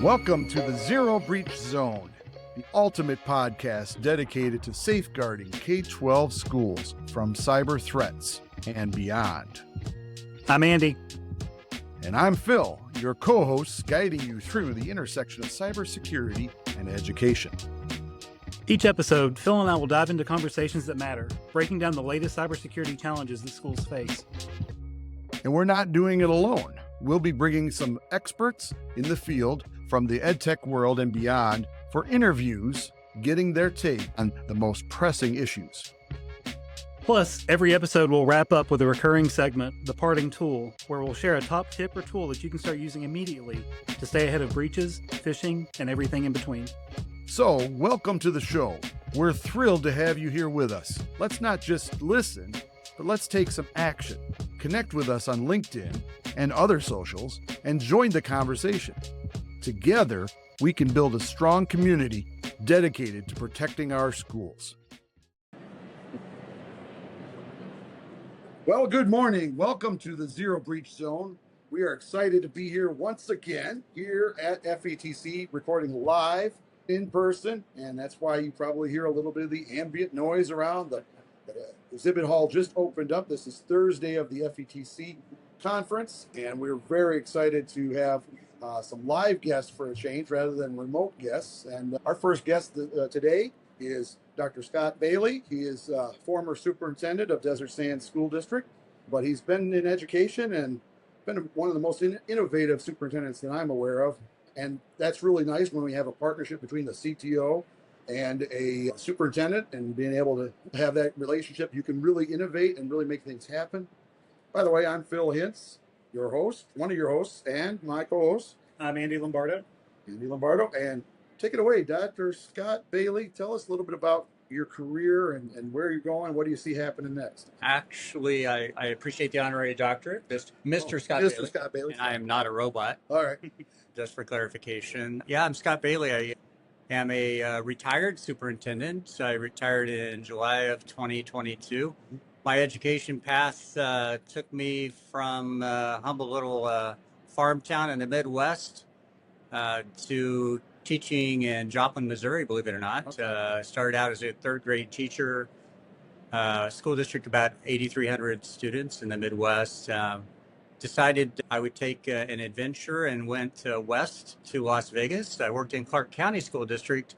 Welcome to the Zero Breach Zone, the ultimate podcast dedicated to safeguarding K-12 schools from cyber threats and beyond. I'm Andy. And I'm Phil, your co-host guiding you through the intersection of cybersecurity and education. Each episode, Phil and I will dive into conversations that matter, breaking down the latest cybersecurity challenges that schools face. And we're not doing it alone. We'll be bringing some experts in the field from the edtech world and beyond for interviews, getting their take on the most pressing issues. Plus, every episode will wrap up with a recurring segment, The Parting Tool, where we'll share a top tip or tool that you can start using immediately to stay ahead of breaches, phishing, and everything in between. So, welcome to the show. We're thrilled to have you here with us. Let's not just listen, but let's take some action. Connect with us on LinkedIn and other socials and join the conversation. Together, we can build a strong community dedicated to protecting our schools. Well, good morning. Welcome to the Zero Breach Zone. We are excited to be here once again here at FETC, recording live in person, and that's why you probably hear a little bit of the ambient noise around. The exhibit hall just opened up. This is Thursday of the FETC conference, and we're very excited to have some live guests for a change rather than remote guests. And our first guest today is Dr. Scott Bailey. He is former superintendent of Desert Sands School District, but he's been in education and been one of the most innovative superintendents that I'm aware of. And that's really nice when we have a partnership between the CTO and a superintendent and being able to have that relationship. You can really innovate and really make things happen. By the way, I'm Phil Hintz, your host, one of your hosts, and my co-host. I'm Andy Lombardo. And take it away, Dr. Scott Bailey. Tell us a little bit about your career and where you're going. What do you see happening next? Actually, I appreciate the honorary doctorate, Mr. Scott Mr. Bailey. Scott Bailey. And I am not a robot. All right. Just for clarification. Yeah, I'm Scott Bailey. I am a retired superintendent. I retired in July of 2022. My education path took me from a humble little farm town in the Midwest to teaching in Joplin, Missouri, believe it or not. Okay. Started out as a third grade teacher, school district about 8,300 students in the Midwest. Decided I would take an adventure and went west to Las Vegas. I worked in Clark County School District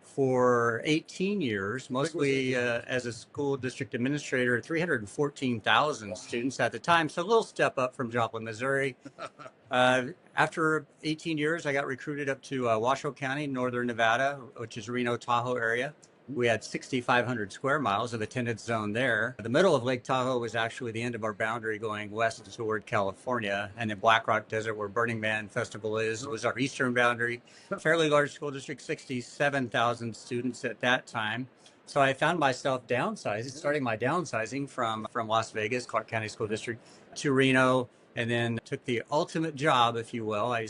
for 18 years, mostly as a school district administrator, 314,000 students at the time. So a little step up from Joplin, Missouri. After 18 years, I got recruited up to Washoe County, northern Nevada, which is Reno-Tahoe area. We had 6,500 square miles of attended zone there. The middle of Lake Tahoe was actually the end of our boundary going west toward California. And in Black Rock Desert, where Burning Man Festival is, was our eastern boundary. Fairly large school district, 67,000 students at that time. So I found myself starting my downsizing from Las Vegas, Clark County School District, to Reno, and then took the ultimate job, if you will. I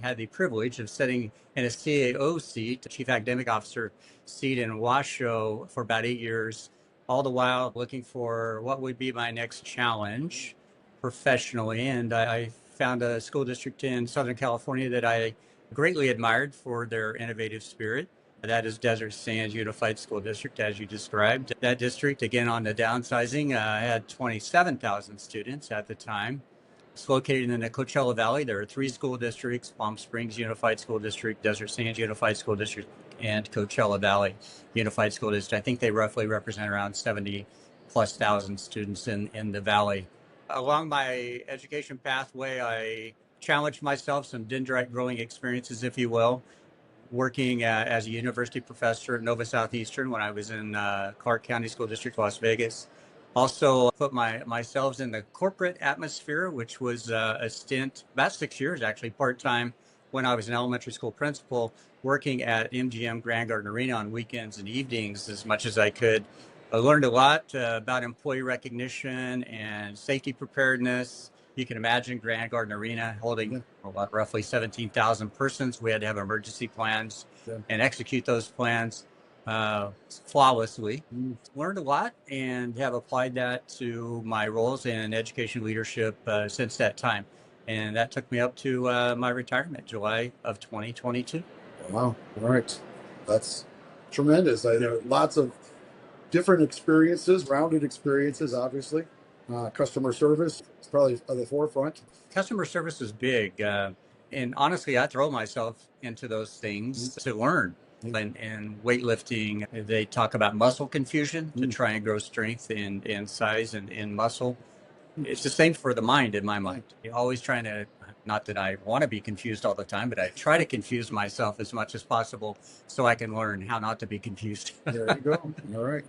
had the privilege of sitting in a CAO seat, Chief Academic Officer seat in Washoe for about 8 years, all the while looking for what would be my next challenge professionally. And I found a school district in Southern California that I greatly admired for their innovative spirit. That is Desert Sands Unified School District, as you described. That district, again, on the downsizing, had 27,000 students at the time. It's located in the Coachella Valley. There are 3 school districts: Palm Springs Unified School District, Desert Sands Unified School District, and Coachella Valley Unified School District. I think they roughly represent around 70+ thousand students in the valley. Along my education pathway, I challenged myself, some dendrite growing experiences, if you will, working as a university professor at Nova Southeastern when I was in Clark County School District, Las Vegas. Also put myself in the corporate atmosphere, which was a stint, about 6 years actually, part-time, when I was an elementary school principal, working at MGM Grand Garden Arena on weekends and evenings as much as I could. I learned a lot about employee recognition and safety preparedness. You can imagine Grand Garden Arena holding roughly 17,000 persons. We had to have emergency plans and execute those plans flawlessly. Learned a lot and have applied that to my roles in education leadership since that time. And that took me up to my retirement, July of 2022. Wow. All right. That's tremendous. Lots of different experiences, rounded experiences, obviously. Customer service is probably at the forefront. Customer service is big. And honestly, I throw myself into those things to learn. And weightlifting, they talk about muscle confusion to try and grow strength and size and muscle. It's the same for the mind in my mind. You're always trying to, not that I want to be confused all the time, but I try to confuse myself as much as possible so I can learn how not to be confused. There you go. All right.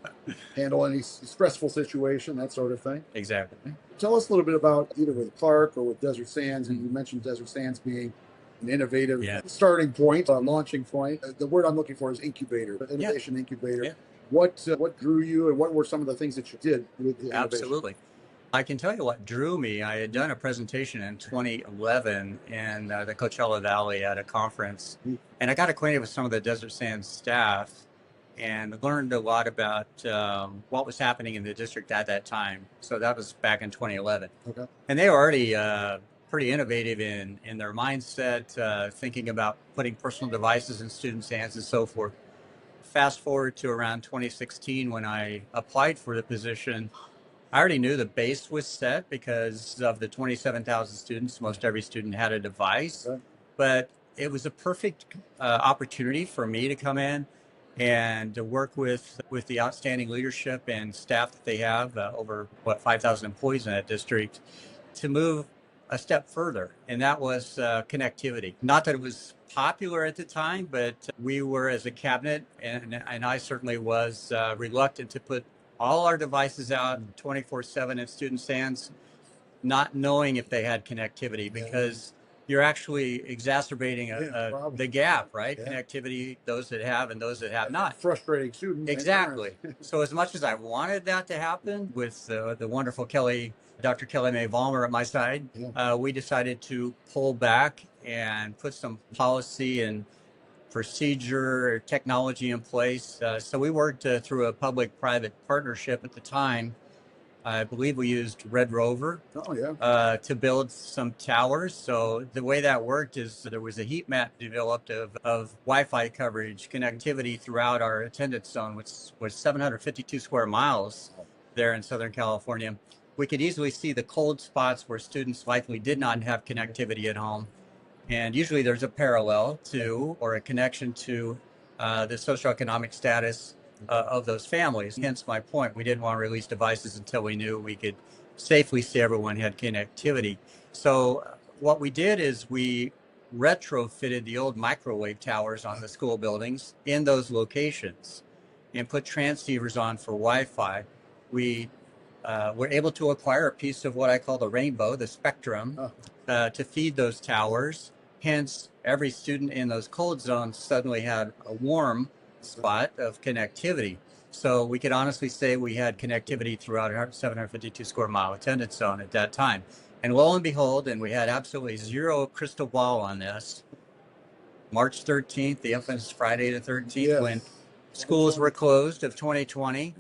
Handle any stressful situation, that sort of thing. Exactly. Tell us a little bit about either with Clark or with Desert Sands. And you mentioned Desert Sands being an innovative starting point, launching point. The word I'm looking for is incubator, innovation incubator. Yeah. What drew you, and what were some of the things that you did with the innovation? Absolutely. I can tell you what drew me. I had done a presentation in 2011 in the Coachella Valley at a conference, and I got acquainted with some of the Desert Sands staff and learned a lot about what was happening in the district at that time. So that was back in 2011. Okay. And they were already pretty innovative in their mindset, thinking about putting personal devices in students' hands and so forth. Fast forward to around 2016 when I applied for the position. I already knew the base was set because of the 27,000 students. Most every student had a device, but it was a perfect opportunity for me to come in and to work with the outstanding leadership and staff that they have, over 5,000 employees in that district, to move a step further. And that was connectivity. Not that it was popular at the time, but we were, as a cabinet, and I certainly was reluctant to put all our devices out 24/7 in students' hands, not knowing if they had connectivity, because you're actually exacerbating the gap, right? Yeah. Connectivity, those that have and those that have not. Frustrating students. Exactly. So as much as I wanted that to happen with the wonderful Dr. Kelly Mae Vollmer at my side, we decided to pull back and put some policy and procedure technology in place. So we worked through a public-private partnership at the time. I believe we used Red Rover to build some towers. So the way that worked is there was a heat map developed of Wi-Fi coverage, connectivity throughout our attendance zone, which was 752 square miles there in Southern California. We could easily see the cold spots where students likely did not have connectivity at home. And usually there's a parallel to or a connection to the socioeconomic status of those families. Hence my point. We didn't want to release devices until we knew we could safely say everyone had connectivity. So what we did is we retrofitted the old microwave towers on the school buildings in those locations and put transceivers on for Wi-Fi. We were able to acquire a piece of what I call the rainbow, the spectrum, to feed those towers. Hence, every student in those cold zones suddenly had a warm spot of connectivity. So we could honestly say we had connectivity throughout our 752 square mile attendance zone at that time. And lo and behold, and we had absolutely zero crystal ball on this, March 13th, the infamous Friday the 13th, when schools were closed of 2020,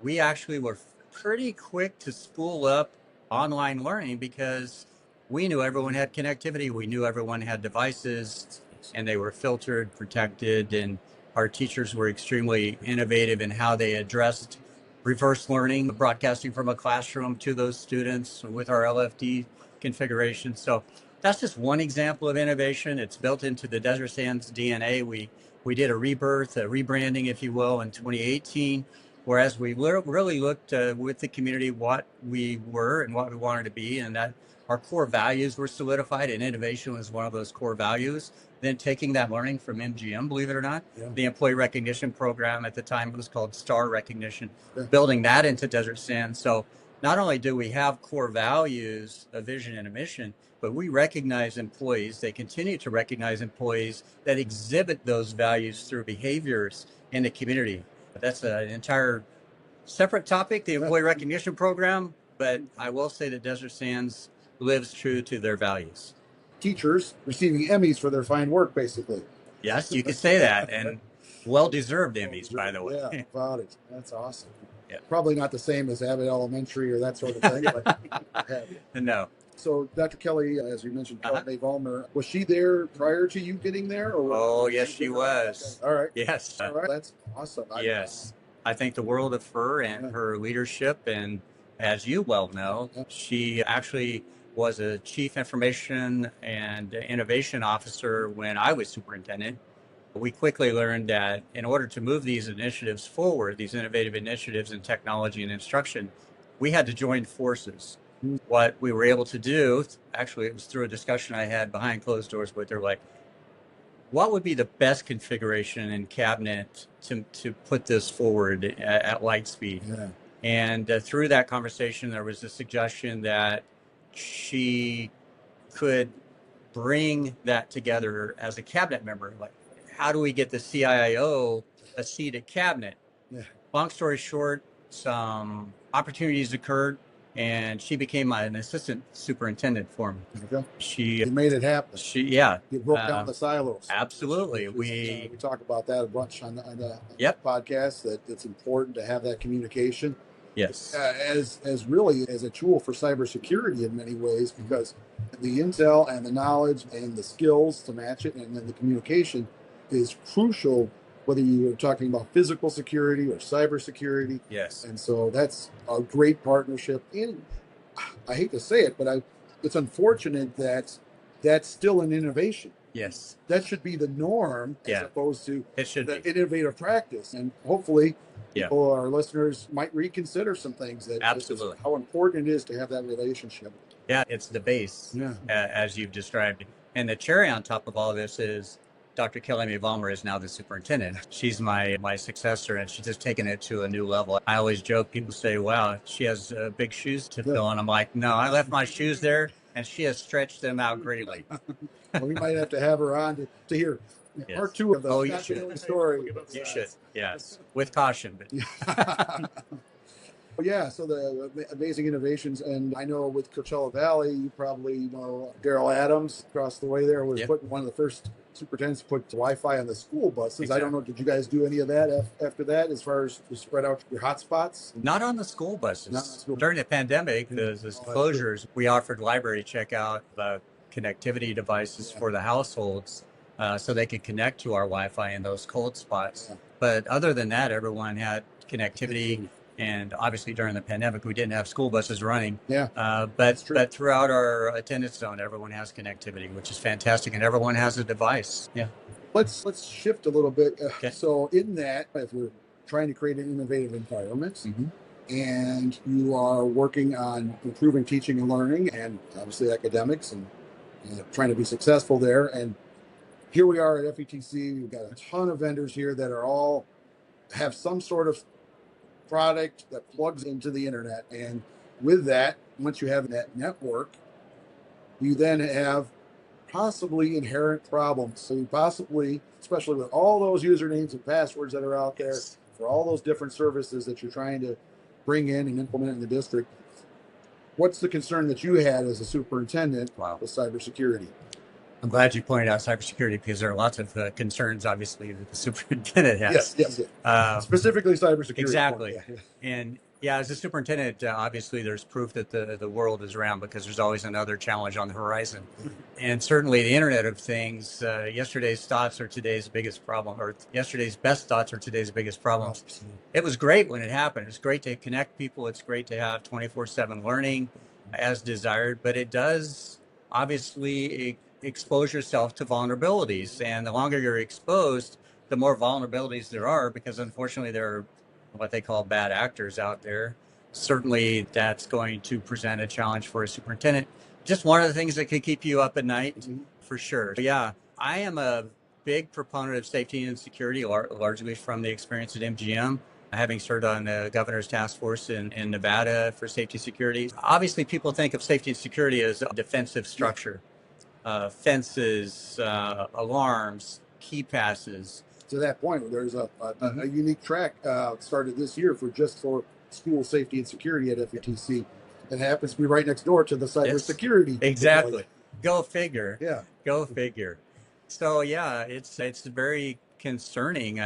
we actually were pretty quick to spool up online learning because we knew everyone had connectivity. We knew everyone had devices, and they were filtered, protected, and our teachers were extremely innovative in how they addressed reverse learning, broadcasting from a classroom to those students with our LFD configuration. So that's just one example of innovation. It's built into the Desert Sands DNA. We did a rebirth, a rebranding, if you will, in 2018, whereas we really looked with the community what we were and what we wanted to be, and that our core values were solidified, and innovation was one of those core values. Then taking that learning from MGM, believe it or not, the employee recognition program at the time was called STAR Recognition, building that into Desert Sands. So not only do we have core values, a vision and a mission, but we recognize employees. They continue to recognize employees that exhibit those values through behaviors in the community. That's an entire separate topic, the employee recognition program, but I will say that Desert Sands lives true to their values. Teachers receiving Emmys for their fine work, basically. Yes, you could say that, and well-deserved Emmys, by the way. Yeah, about it. That's awesome. Yeah. Probably not the same as Abbott Elementary or that sort of thing. But No. So Dr. Kelly, as you mentioned, Uh-huh. Kelly Vollmer, was she there prior to you getting there? Or Oh, yes, she was. Okay. All right. Yes. All right. That's awesome. Yes. I think the world of her and Yeah. her leadership. And as you well know, Yeah. she actually was a chief information and innovation officer when I was superintendent. We quickly learned that in order to move these initiatives forward, these innovative initiatives in technology and instruction, we had to join forces. What we were able to do, actually, it was through a discussion I had behind closed doors with her, like, what would be the best configuration in cabinet to put this forward at light speed? Yeah. And through that conversation, there was a suggestion that she could bring that together as a cabinet member. Like, how do we get the CIO a seat at cabinet? Yeah. Long story short, some opportunities occurred, and she became an assistant superintendent for me. Okay. She You made it happen. yeah, You broke down the silos. absolutely. We talk about that a bunch on the Yep. podcast, that it's important to have that communication Yes. as really as a tool for cybersecurity in many ways, because the intel and the knowledge and the skills to match it, and then the communication is crucial, whether you're talking about physical security or cybersecurity. Yes. And so that's a great partnership. And I hate to say it, but it's unfortunate that that's still an innovation. Yes. That should be the norm, as Yeah. opposed to It should the be. innovative practice. And hopefully, Yeah. people, our listeners, might reconsider some things, that Absolutely. how important it is to have that relationship. Yeah, it's the base, Yeah. as you've described. And the cherry on top of all this is Dr. Kelly Vollmer is now the superintendent. She's my successor, and she's just taken it to a new level. I always joke, people say, wow, she has big shoes to fill. And I'm like, no, I left my shoes there, and she has stretched them out greatly. Well, we might have to have her on to hear Yes. part two of the Oh, you Dr. should. Kelly story. You should, yes, with caution. But Well, yeah, so the amazing innovations, and I know with Coachella Valley, you probably know Daryl Adams across the way there was Yep. putting one of the first superintendents to put Wi-Fi on the school buses. I don't Exactly. know, did you guys do any of that after that, as far as to spread out your hotspots? Not on the school buses. Not on the school- During the pandemic, the Oh, that's closures, we offered library checkout connectivity devices for the households, so they could connect to our Wi-Fi in those cold spots. Yeah. But other than that, everyone had connectivity. And obviously during the pandemic, we didn't have school buses running. Yeah, But true. but throughout our attendance zone, everyone has connectivity, which is fantastic, and everyone has a device. Yeah. let's shift a little bit. Okay. So in that, if we're trying to create an innovative environment, Mm-hmm. and you are working on improving teaching and learning, and obviously academics, and trying to be successful there. And here we are at FETC. We've got a ton of vendors here that are all have some sort of product that plugs into the internet. And with that, once you have that network, you then have possibly inherent problems. So you possibly, especially with all those usernames and passwords that are out there for all those different services that you're trying to bring in and implement in the district, what's the concern that you had as a superintendent with cybersecurity? I'm glad you pointed out cybersecurity, because there are lots of concerns, obviously, that the superintendent has. Yes. Specifically cybersecurity. Exactly. Yeah. And yeah, as a superintendent, obviously there's proof that the world is round, because there's always another challenge on the horizon. And certainly the Internet of Things, yesterday's thoughts are today's biggest problem, or yesterday's best thoughts are today's biggest problems. It was great when it happened. It's great to connect people. It's great to have 24/7 learning as desired, but it does obviously expose yourself to vulnerabilities. And the longer you're exposed, the more vulnerabilities there are, because unfortunately there are what they call bad actors out there. Certainly that's going to present a challenge for a superintendent. Just one of the things that could keep you up at night, for sure. But yeah, I am a big proponent of safety and security, largely from the experience at MGM, having served on the governor's task force in Nevada for safety and security. Obviously, people think of safety and security as a defensive structure. Fences, alarms, key passes. To that point, there's a unique track started this year for school safety and security at FETC. It happens to be right next door to the cybersecurity. Exactly. Go figure. Yeah. Go figure. So yeah, it's very concerning.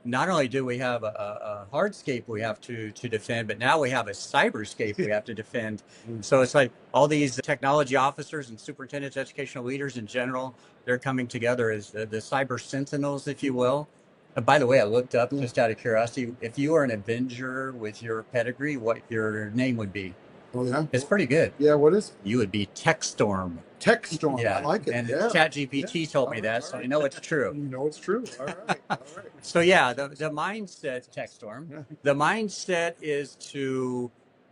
not only do we have a hardscape we have to defend, but now we have a cyberscape we have to defend. So it's like all these technology officers and superintendents, educational leaders in general, they're coming together as the cyber sentinels, if you will. By the way, I looked up just out of curiosity, if you were an Avenger with your pedigree, what your name would be. Oh, yeah? It's pretty good. Yeah, what is it? You would be TechStorm. TechStorm. Yeah, I like it. and Yeah. ChatGPT told me All that, right, so all I right. know it's true. You know it's true. All right. All right. So yeah, the mindset, TechStorm, Yeah. the mindset is to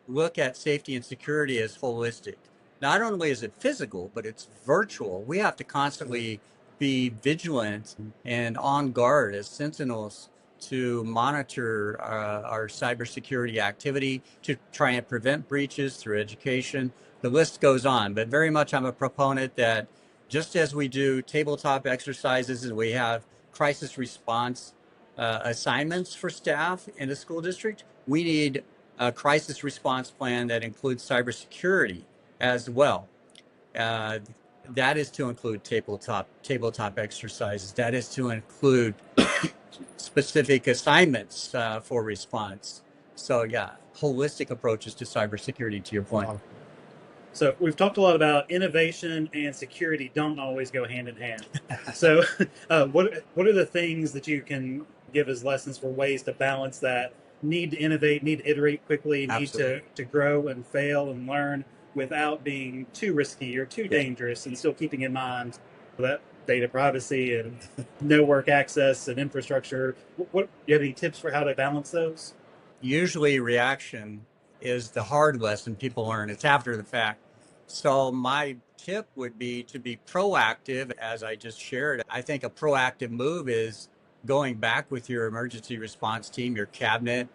look at safety and security as holistic. Not only is it physical, but it's virtual. We have to constantly be vigilant and on guard as sentinels to monitor our cybersecurity activity, to try and prevent breaches through education. The list goes on, but very much I'm a proponent that just as we do tabletop exercises and we have crisis response assignments for staff in the school district, we need a crisis response plan that includes cybersecurity as well. That is to include tabletop exercises. That is to include specific assignments for response. So yeah, holistic approaches to cybersecurity, to your point. Wow. So we've talked a lot about innovation and security don't always go hand in hand. So what are the things that you can give as lessons for ways to balance that need to innovate, need to iterate quickly, need to grow and fail and learn without being too risky or too dangerous, and still keeping in mind that data privacy and network access and infrastructure? What do you have any tips for how to balance those? Usually reaction is the hard lesson people learn. It's after the fact. So my tip would be to be proactive, as I just shared. I think a proactive move is going back with your emergency response team, your cabinet,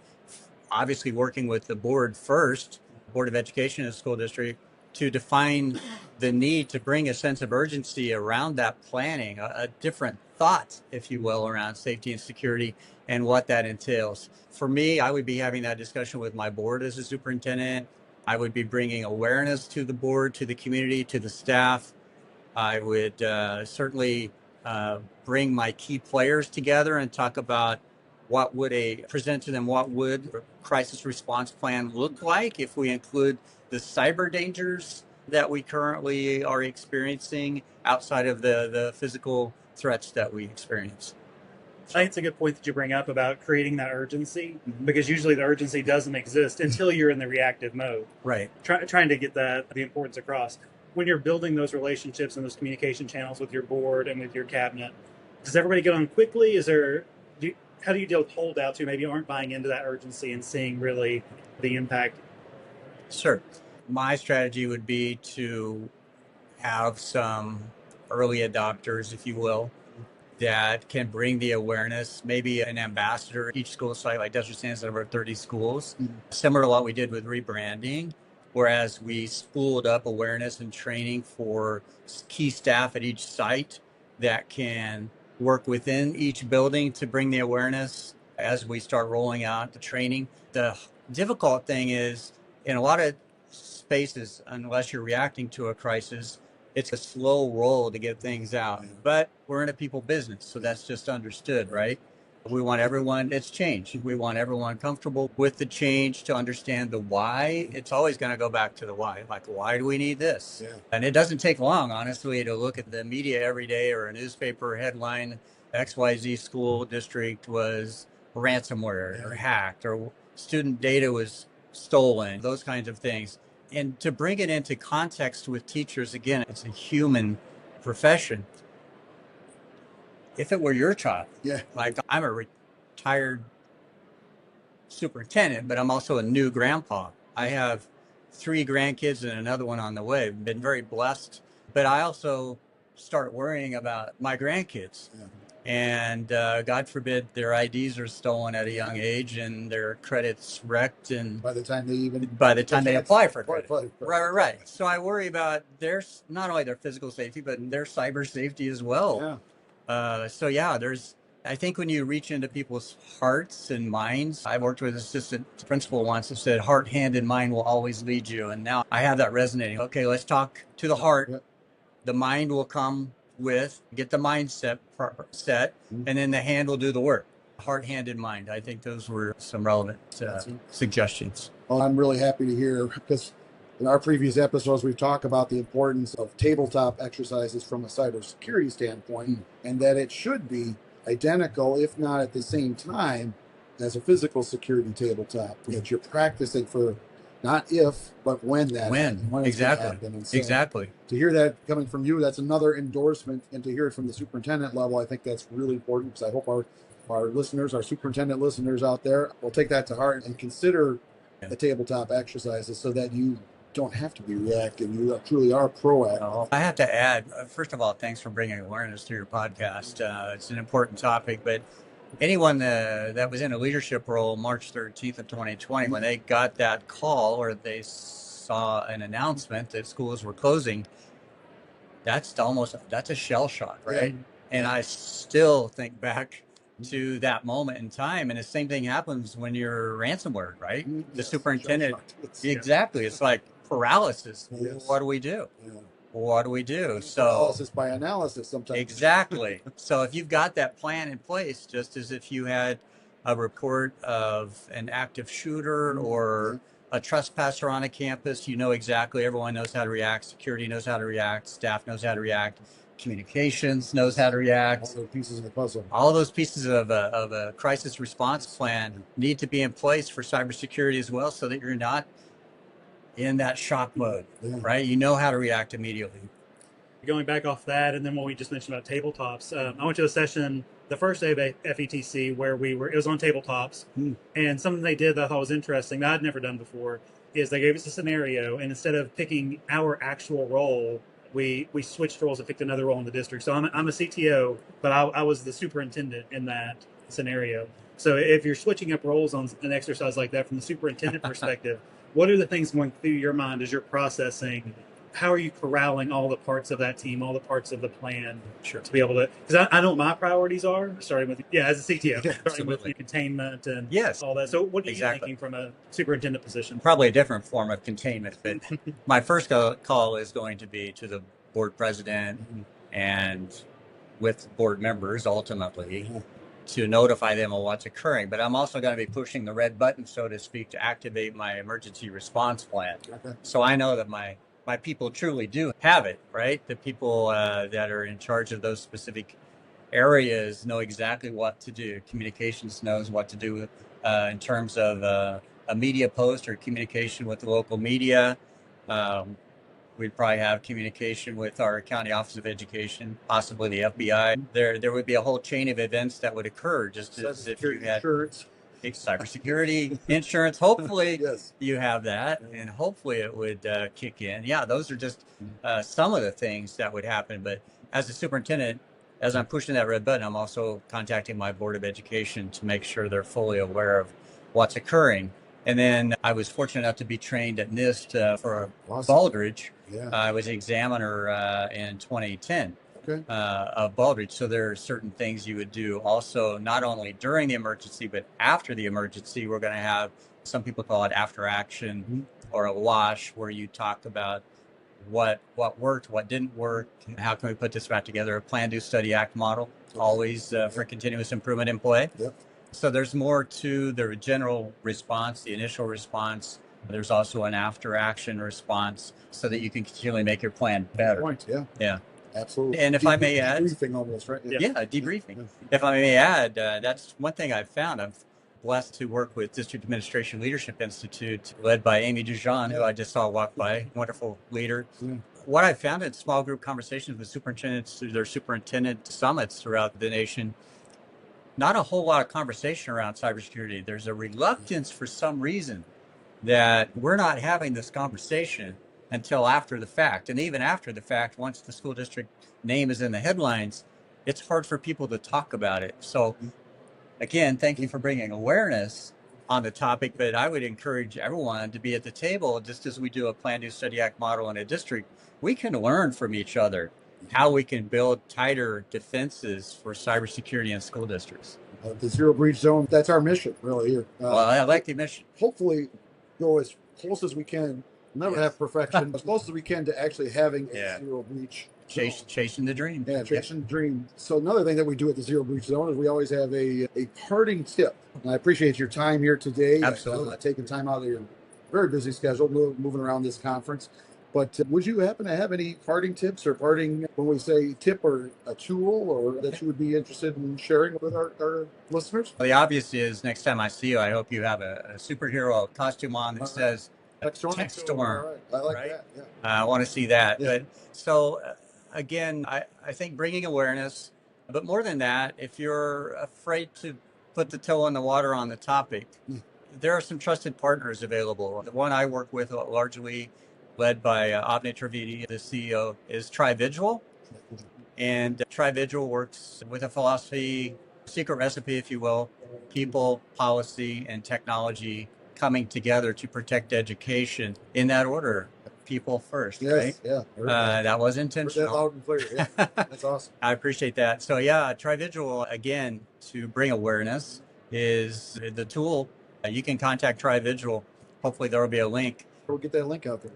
obviously working with the board first, Board of Education in the school district, to define the need to bring a sense of urgency around that planning, a different thought, if you will, around safety and security and what that entails. For me, I would be having that discussion with my board as a superintendent. I would be bringing awareness to the board, to the community, to the staff. I would certainly bring my key players together and talk about present to them what would a crisis response plan look like if we include the cyber dangers that we currently are experiencing outside of the physical threats that we experience. I think it's a good point that you bring up about creating that urgency, because usually the urgency doesn't exist until you're in the reactive mode. Right. Trying to get the importance across. When you're building those relationships and those communication channels with your board and with your cabinet, does everybody get on quickly? How do you deal with holdouts who maybe aren't buying into that urgency and seeing really the impact? Sure. My strategy would be to have some early adopters, if you will, that can bring the awareness, maybe an ambassador. Each school site, like Desert Sands, over 30 schools, similar to what we did with rebranding, whereas we spooled up awareness and training for key staff at each site that can work within each building to bring the awareness as we start rolling out the training. The difficult thing is, in a lot of spaces, unless you're reacting to a crisis, it's a slow roll to get things out. But we're in a people business, so that's just understood, right? We want everyone, it's change. We want everyone comfortable with the change, to understand the why. It's always going to go back to the why. Like, why do we need this? Yeah. And it doesn't take long, honestly, to look at the media every day or a newspaper headline, XYZ school district was ransomware or hacked, or student data was stolen, those kinds of things. And to bring it into context with teachers, again, it's a human profession. If it were your child, like I'm a retired superintendent, but I'm also a new grandpa. I have 3 grandkids and another one on the way. I've been very blessed, but I also start worrying about my grandkids. Yeah. And God forbid their IDs are stolen at a young age and their credits wrecked, and by the time they apply for credit. Right. So I worry about not only their physical safety, but their cyber safety as well. Yeah. I think when you reach into people's hearts and minds, I worked with an assistant principal once who said, heart, hand, and mind will always lead you. And now I have that resonating. Okay, let's talk to the heart. Yep. The mind will come get the mindset set, and then the hand will do the work. heart, hand, and mind. I think those were some relevant suggestions. Well, I'm really happy to hear, because in our previous episodes, we've talked about the importance of tabletop exercises from a cybersecurity standpoint, and that it should be identical, if not at the same time, as a physical security tabletop. That you're practicing for not if, but when that When it's gonna exactly, happen. And so exactly. to hear that coming from you, that's another endorsement, and to hear it from the superintendent level, I think that's really important, because I hope our listeners, our superintendent listeners out there, will take that to heart and consider the tabletop exercises, so that you don't have to be reactive. You truly are proactive. I have to add, first of all, thanks for bringing awareness to your podcast. It's an important topic, but anyone that was in a leadership role March 13th of 2020, when they got that call or they saw an announcement that schools were closing, that's a shell shock, right? Yeah. And I still think back to that moment in time, and the same thing happens when you're ransomware, right? The superintendent, exactly. It's like paralysis. Yes. What do we do? Yeah. What do we do? So Paralysis by analysis sometimes. exactly. So if you've got that plan in place, just as if you had a report of an active shooter or a trespasser on a campus, you know exactly, everyone knows how to react, security knows how to react, staff knows how to react, communications knows how to react. All those pieces of the puzzle. All of those pieces of a crisis response plan need to be in place for cybersecurity as well, so that you're not in that shock mode, right? You know how to react immediately. Going back off that, and then what we just mentioned about tabletops, I went to a session the first day of FETC where it was on tabletops, and something they did that I thought was interesting that I'd never done before is they gave us a scenario, and instead of picking our actual role, we switched roles and picked another role in the district. So I'm a CTO, but I was the superintendent in that scenario. So if you're switching up roles on an exercise like that from the superintendent perspective, what are the things going through your mind as you're processing? How are you corralling all the parts of that team, all the parts of the plan, to be able to? Because I know what my priorities are. Starting with as a CTO, starting with containment and all that. So what are you thinking from a superintendent position? Probably a different form of containment, but my first call is going to be to the board president and with board members ultimately, to notify them of what's occurring. But I'm also going to be pushing the red button, so to speak, to activate my emergency response plan. So I know that my people truly do have it, right? The people that are in charge of those specific areas know exactly what to do. Communications knows what to do in terms of a media post or communication with the local media. We'd probably have communication with our county office of education, possibly the FBI. There would be a whole chain of events that would occur, just as if you had cybersecurity, insurance. Hopefully you have that, and hopefully it would kick in. Yeah, those are just some of the things that would happen. But as a superintendent, as I'm pushing that red button, I'm also contacting my board of education to make sure they're fully aware of what's occurring. And then I was fortunate enough to be trained at NIST for Baldrige. I was examiner in 2010 of Baldrige. So there are certain things you would do also, not only during the emergency, but after the emergency. We're going to have, some people call it after action or a wash, where you talk about what worked, what didn't work, how can we put this back together, a plan, do, study, act model, always for continuous improvement in play. So there's more to the general response, the initial response. There's also an after action response, so that you can continually make your plan better. Absolutely. And if I may add, debriefing almost, right? Debriefing. If I may add, that's one thing I've found. I'm blessed to work with District Administration Leadership Institute, led by Amy Dujon, who I just saw walk by, wonderful leader. What I found in small group conversations with superintendents through their superintendent summits throughout the nation, not a whole lot of conversation around cybersecurity. There's a reluctance for some reason that we're not having this conversation until after the fact. And even after the fact, once the school district name is in the headlines, it's hard for people to talk about it. So again, thank you for bringing awareness on the topic, but I would encourage everyone to be at the table. Just as we do a plan, do, study, act model in a district, we can learn from each other how we can build tighter defenses for cybersecurity in school districts. The Zero Breach Zone, that's our mission, really, here. Well, I like the mission. Hopefully go as close as we can, never have perfection, as close as we can to actually having a zero breach chasing the dream. Yeah, chasing the dream. So another thing that we do at the Zero Breach Zone is we always have a parting tip. And I appreciate your time here today. Absolutely. Taking time out of your very busy schedule, moving around this conference. But would you happen to have any parting tips or parting, when we say tip, or a tool, or that you would be interested in sharing with our listeners? Well, the obvious is next time I see you, I hope you have a superhero costume on that says Tech Storm. Tech Storm. All right. I like right? that. Yeah. I want to see that. Yeah. But so again, I think bringing awareness, but more than that, if you're afraid to put the toe in the water on the topic, there are some trusted partners available. The one I work with largely led by Avni Trivedi, the CEO, is TriVisual. And TriVisual works with a philosophy, secret recipe, if you will, people, policy, and technology coming together to protect education in that order. People first, Yes, right? yeah. That was Heard that intentional. loud and clear. Yeah, that's awesome. I appreciate that. So yeah, TriVisual, again, to bring awareness is the tool. You can contact TriVisual. Hopefully there will be a link. We'll get that link out there.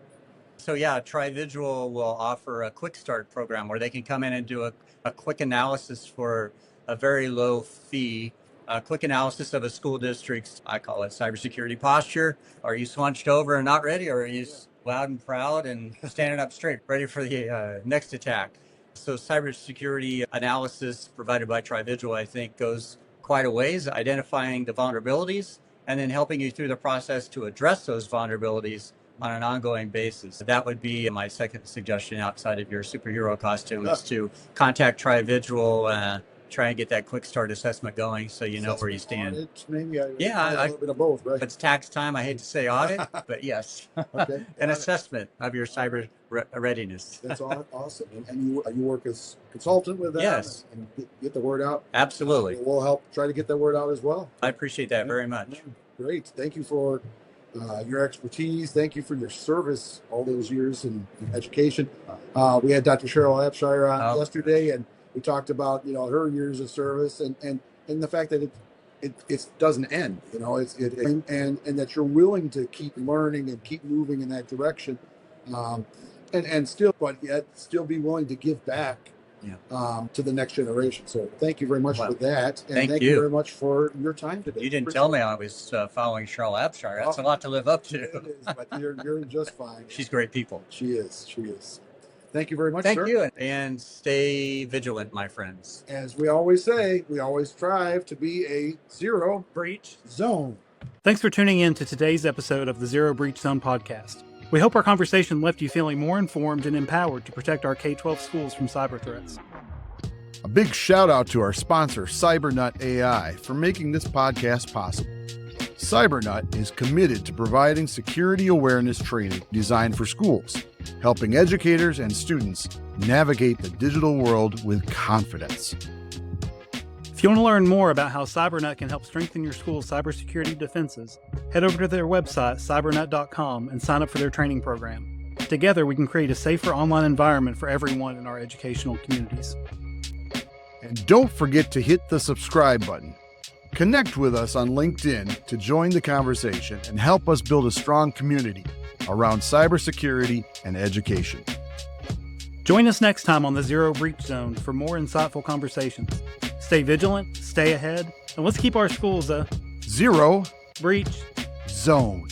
So yeah, TriVisual will offer a quick start program where they can come in and do a quick analysis for a very low fee, a quick analysis of a school district's, I call it cybersecurity posture. Are you slunched over and not ready? Or are you loud and proud and standing up straight, ready for the next attack? So cybersecurity analysis provided by TriVisual, I think, goes quite a ways, identifying the vulnerabilities and then helping you through the process to address those vulnerabilities on an ongoing basis. That would be my second suggestion outside of your superhero costume, is to contact TriVisual, try and get that quick start assessment going so you know where you stand. Audit, maybe a Yeah, little bit of both, right? if it's tax time, I hate to say audit, but yes, Okay. an assessment of your cyber readiness. That's awesome. And you work as consultant with them? Yes. And get the word out? Absolutely. We'll help try to get that word out as well. I appreciate that very much. Great. Thank you for your expertise. Thank you for your service all those years in education. We had Dr. Cheryl Abshire on yesterday, and we talked about her years of service and the fact that it doesn't end. And that you're willing to keep learning and keep moving in that direction, and still be willing to give back. To the next generation. So thank you very much for that. And thank you very much for your time today. You didn't tell me I was following Cheryl Abshire. That's a lot to live up to. It is, but you're just fine. She's great people. She is. Thank you very much, Thank sir. you. And stay vigilant, my friends. As we always say, we always strive to be a zero Breach zone. Thanks for tuning in to today's episode of the Zero Breach Zone podcast. We hope our conversation left you feeling more informed and empowered to protect our K-12 schools from cyber threats. A big shout out to our sponsor, CyberNut AI, for making this podcast possible. CyberNut is committed to providing security awareness training designed for schools, helping educators and students navigate the digital world with confidence. If you want to learn more about how CyberNut can help strengthen your school's cybersecurity defenses, head over to their website, cybernut.com, and sign up for their training program. Together, we can create a safer online environment for everyone in our educational communities. And don't forget to hit the subscribe button. Connect with us on LinkedIn to join the conversation and help us build a strong community around cybersecurity and education. Join us next time on the Zero Breach Zone for more insightful conversations. Stay vigilant, stay ahead, and let's keep our schools a Zero breach zone.